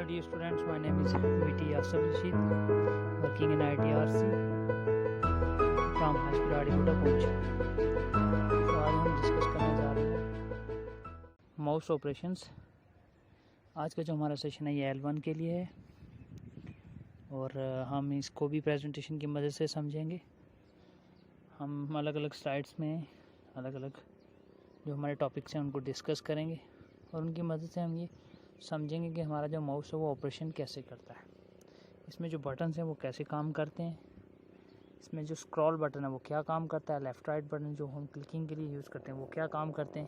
dear students, my name is VT Asaf Rashid, working in ITRC from High School Adikoda, Poonch। तो आज हम discuss करने जा रहे हैं माउस ऑपरेशंस। आज का जो हमारा सेशन है ये L1 के लिए है और हम इसको भी प्रेजेंटेशन की मदद से समझेंगे। हम अलग अलग स्लाइड्स में अलग अलग जो हमारे टॉपिक्स हैं उनको डिस्कस करेंगे और उनकी मदद से हम ये समझेंगे कि हमारा जो माउस है वो ऑपरेशन कैसे करता है, इसमें जो बटन्स हैं वो कैसे काम करते हैं, इसमें जो स्क्रॉल बटन है वो क्या काम करता है, लेफ़्ट राइट बटन जो हम क्लिकिंग के लिए यूज़ करते हैं वो क्या काम करते हैं,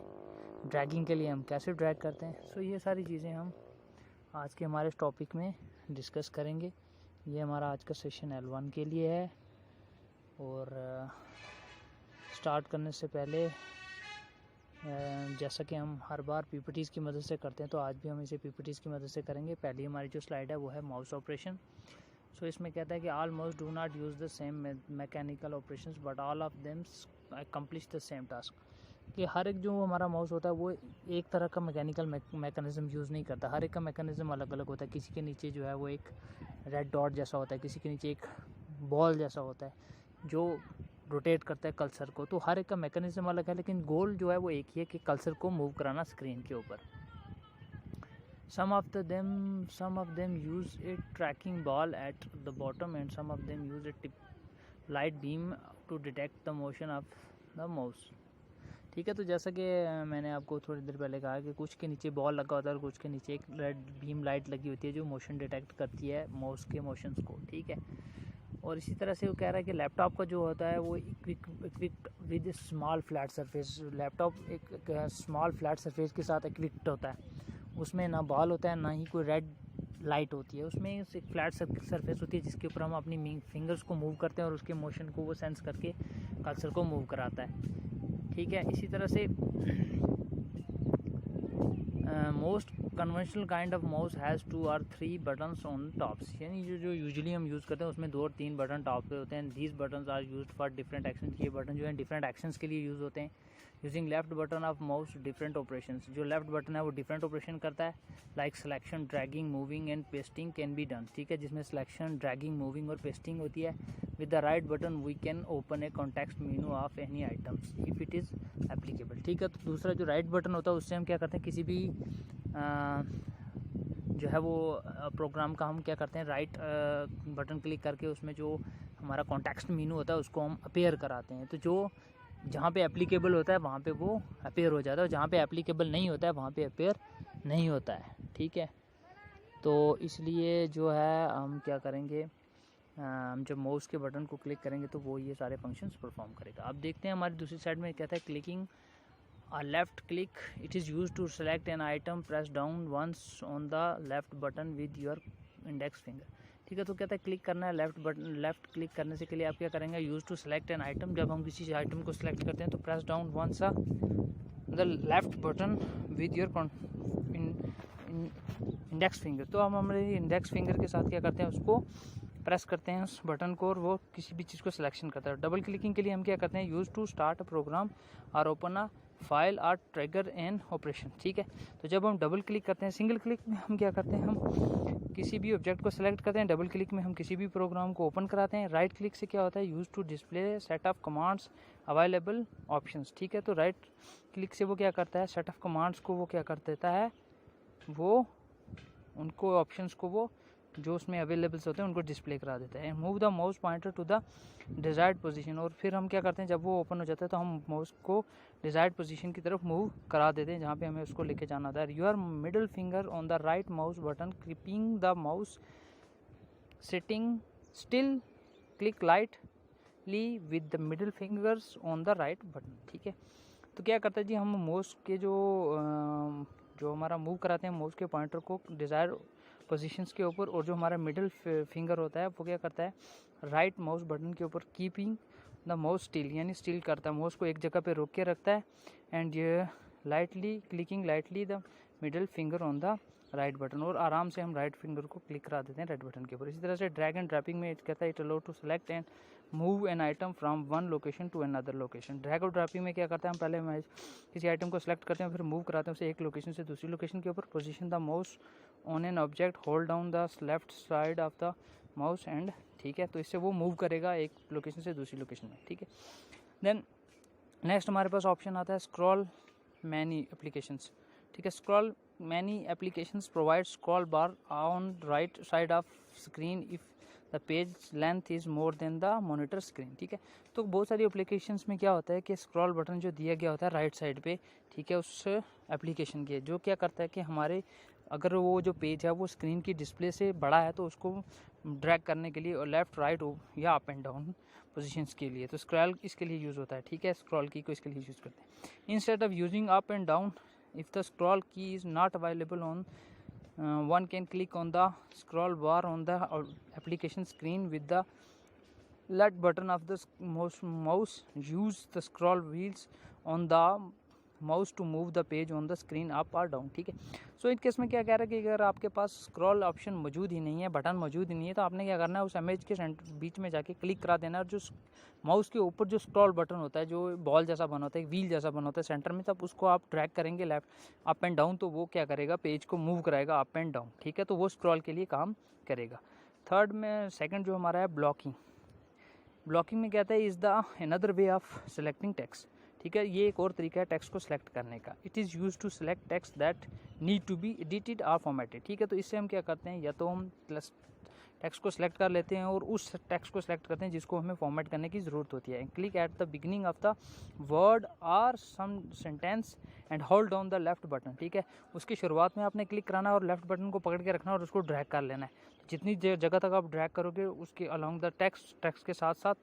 ड्रैगिंग के लिए हम कैसे ड्रैग करते हैं। सो ये सारी चीज़ें हम आज के हमारे इस टॉपिक में डिस्कस करेंगे। ये हमारा आज का सेशन L1 के लिए है और स्टार्ट करने से पहले जैसा कि हम हर बार पीपीटीज़ की मदद से करते हैं तो आज भी हम इसे पीपीटीज़ की मदद से करेंगे। पहली हमारी जो स्लाइड है वो है माउस ऑपरेशन। सो इसमें कहता है कि all mouse do not use the same mechanical operations but all of them accomplish the same task. कि हर एक जो हमारा माउस होता है वो एक तरह का मैकेनिकल मैकेनिज़्म यूज़ नहीं करता, हर एक का मैकेनिज़्म अलग अलग होता है। किसी के नीचे जो है वो एक रेड डॉट जैसा होता है, किसी के नीचे एक बॉल जैसा होता है जो रोटेट करता है कल्सर को। तो हर एक का मैकेनिज्म अलग है, लेकिन गोल जो है वो एक ही है कि कल्सर को मूव कराना स्क्रीन के ऊपर। some of them use a tracking ball at the bottom and some of them use a light beam to detect the motion of the mouse। ठीक है, तो जैसा कि मैंने आपको थोड़ी देर पहले कहा कि कुछ के नीचे बॉल लगा होता है और कुछ के नीचे एक रेड बीम लाइट लगी होती है जो मोशन डिटेक्ट करती है माउस के मोशंस को। ठीक है, और इसी तरह से वो कह रहा है कि लैपटॉप का जो होता है वो equipped with small flat surface. Laptop एक स्मॉल फ्लैट सरफेस के साथ इक्विप्ड होता है, उसमें ना बॉल होता है ना ही कोई रेड लाइट होती है, उसमें एक फ्लैट सरफेस होती है जिसके ऊपर हम अपनी फिंगर्स को मूव करते हैं और उसके मोशन को वो सेंस करके कर्सर को मूव कराता है। ठीक है, इसी तरह से most conventional kind of mouse has 2 or 3 buttons on tops. यानी जो यूजुअली हम यूज़ करते हैं उसमें 2 और 3 बटन टॉप पे होते हैं। These buttons are used for different actions. ये बटन जो है डिफरेंट एक्शंस के लिए यूज़ होते हैं। Using left button of mouse different operations. जो लेफ्ट बटन है वो डिफरेंट ऑपरेशन करता है, like selection, dragging, moving and pasting can be done. ठीक है, जिसमें सिलेक्शन, ड्रैगिंग, मूविंग और पेस्टिंग होती है। With the right button we can open a context menu of any items if it is applicable. ठीक है, तो दूसरा जो राइट बटन होता है उससे हम क्या करते हैं, किसी भी जो है वो प्रोग्राम का हम क्या करते हैं, राइट बटन क्लिक करके उसमें जो हमारा कॉन्टेक्स्ट मेनू होता है उसको हम अपीयर कराते हैं। तो जो जहाँ पे एप्लीकेबल होता है वहाँ पे वो अपीयर हो जाता है और जहाँ पे एप्लीकेबल नहीं होता है वहाँ पे अपीयर नहीं होता है। ठीक है, तो इसलिए जो है हम क्या करेंगे, हम जब माउस के बटन को क्लिक करेंगे तो वो ये सारे फंक्शंस परफॉर्म करेगा। अब देखते हैं हमारी दूसरी साइड में कहता है clicking a left click, it is used to select an item, press down once on the left button with your index finger। ठीक है, तो कहता है क्लिक करना है लेफ्ट बटन। लेफ्ट क्लिक करने से के लिए आप क्या करेंगे, use to select an item. जब हम किसी आइटम को सिलेक्ट करते हैं तो press down once the left button with your index finger. तो हम हमारे इंडेक्स फिंगर के साथ क्या करते हैं, उसको प्रेस करते हैं उस बटन को और वो किसी भी चीज़ को सिलेक्शन करता है। डबल क्लिकिंग के लिए हम क्या करते हैं, use to start a program और ओपन अ फाइल और ट्रिगर एन ऑपरेशन। ठीक है, तो जब हम डबल क्लिक करते हैं, सिंगल क्लिक में हम क्या करते हैं, हम किसी भी ऑब्जेक्ट को सिलेक्ट करते हैं। डबल क्लिक में हम किसी भी प्रोग्राम को ओपन कराते हैं। राइट क्लिक से क्या होता है, use to display set of commands available options. ठीक है, तो राइट क्लिक से वो क्या करता है, सेट ऑफ कमांड्स को वो क्या कर देता है, वो उनको ऑप्शंस को वो जो उसमें अवेलेबल्स होते हैं उनको डिस्प्ले करा देता है। Move the mouse pointer to the desired position. और फिर हम क्या करते हैं, जब वो ओपन हो जाता है तो हम माउस को डिजायर्ड पोजीशन की तरफ मूव करा देते हैं जहाँ पे हमें उसको लेके जाना था। Your middle finger on the right mouse button keeping the mouse sitting still, click lightly with the middle fingers on the right button. ठीक है, तो क्या करता है जी, हम माउस के जो हमारा मूव कराते हैं माउस के पॉइंटर को डिजायर पोजीशंस के ऊपर, और जो हमारा मिडिल फिंगर होता है वो क्या करता है, राइट माउस बटन के ऊपर कीपिंग द माउस स्टिल, यानी स्टिल करता है, माउस को एक जगह पे रोक के रखता है। एंड ये lightly clicking lightly the middle finger on the right button, और आराम से हम राइट फिंगर को क्लिक करा देते हैं राइट बटन के ऊपर। इसी तरह से ड्रैग एंड ड्रॉपिंग में कहता है it allow to select and move an item from one location to another location. Drag और ड्रॉपिंग में क्या करते हैं, हम पहले किसी आइटम को सेलेक्ट करते हैं, फिर मूव कराते हैं उसे एक लोकेशन से दूसरी लोकेशन के ऊपर। Position the mouse on an object, hold down the left side of the mouse and, ठीक है, तो इससे वो मूव करेगा एक लोकेशन से दूसरी लोकेशन में, ठीक है। देन नेक्स्ट हमारे पास ऑप्शन आता है स्क्रॉल मैनी एप्लीकेशंस, ठीक है। Scroll many applications provide scroll bar on right side of screen if the page length is more than the monitor screen, ठीक है। तो बहुत सारी एप्लीकेशंस में क्या होता है कि स्क्रॉल बटन जो दिया गया होता है राइट साइड पे, ठीक है, उस एप्लीकेशन के, जो क्या करता है कि हमारे अगर वो जो पेज है वो स्क्रीन की डिस्प्ले से बड़ा है तो उसको ड्रैग करने के लिए, और लेफ़्ट राइट या अप एंड डाउन पोजीशंस के लिए, तो स्क्रॉल इसके लिए यूज़ होता है, ठीक है। स्क्रॉल की को इसके लिए यूज़ करते हैं। Instead of using up and down, if the scroll key is not available on one can click on the scroll bar on the application screen with the left button of the mouse. Use the scroll wheels on the mouse to move the page on the screen up और down, ठीक है। सो इस case में क्या कह रहा है कि अगर आपके पास स्क्रॉल ऑप्शन मौजूद ही नहीं है, बटन मौजूद ही नहीं है, तो आपने क्या करना है, उस इमेज के बीच में जाके क्लिक करा देना है, और जो माउस के ऊपर जो स्क्रॉल बटन होता है, जो बॉल जैसा बना होता है, व्हील जैसा बना होता है सेंटर में, तब उसको आप ड्रैग करेंगे लेफ्ट अप एंड डाउन, तो वो क्या करेगा, पेज को मूव कराएगा अप एंड डाउन, ठीक है। तो वो स्क्रॉल के लिए काम करेगा। थर्ड में सेकेंड जो हमारा है ब्लॉकिंग। ब्लॉकिंग में कहता है is the another way of selecting text, ठीक है। ये एक और तरीका है टेक्स्ट को सिलेक्ट करने का। It is use to select text that need to be edited और फॉर्मेटेड, ठीक है। तो इससे हम क्या करते हैं, या तो हम टेक्स्ट को सिलेक्ट कर लेते हैं और उस टेक्स्ट को सिलेक्ट करते हैं जिसको हमें फॉर्मेट करने की ज़रूरत होती है। Click at the beginning of the word और some sentence end hold down the left button, ठीक है। उसकी शुरुआत में आपने क्लिक कराना और लेफ्ट बटन को पकड़ के रखना और उसको ड्रैग कर लेना है। जितनी जगह तक आप ड्रैग करोगे उसके अलॉन्ग द टेक्स्ट के साथ साथ,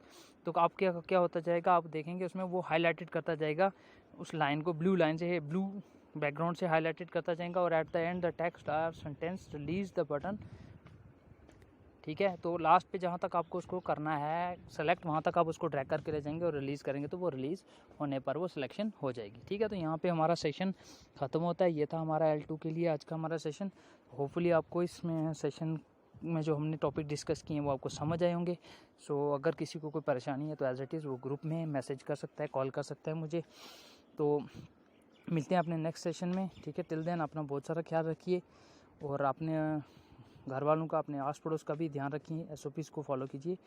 तो आप क्या होता जाएगा, आप देखेंगे उसमें वो हाईलाइटेड करता जाएगा, उस लाइन को ब्लू लाइन से, ब्लू बैकग्राउंड से हाईलाइटेड करता जाएगा, और at the end the text or sentence release the button, ठीक है। तो लास्ट पे जहाँ तक आपको उसको करना है सेलेक्ट, वहाँ तक आप उसको ड्रैग करके ले जाएंगे और रिलीज़ करेंगे, तो वो रिलीज़ होने पर वो सिलेक्शन हो जाएगी, ठीक है। तो यहाँ पे हमारा सेशन ख़त्म होता है। ये था हमारा L2 के लिए आज का हमारा सेशन। होपफुली आपको इसमें सेशन में जो हमने टॉपिक डिस्कस किए हैं वो आपको समझ आए होंगे। सो अगर किसी को कोई परेशानी है तो एज इट इज़ वो ग्रुप में मैसेज कर सकता है, कॉल कर सकता है मुझे। तो मिलते हैं अपने नेक्स्ट सेशन में, ठीक है। टिल देन अपना बहुत सारा ख्याल रखिए, और अपने घर वालों का, अपने आस पड़ोस का भी ध्यान रखिए, SOPs को फॉलो कीजिए।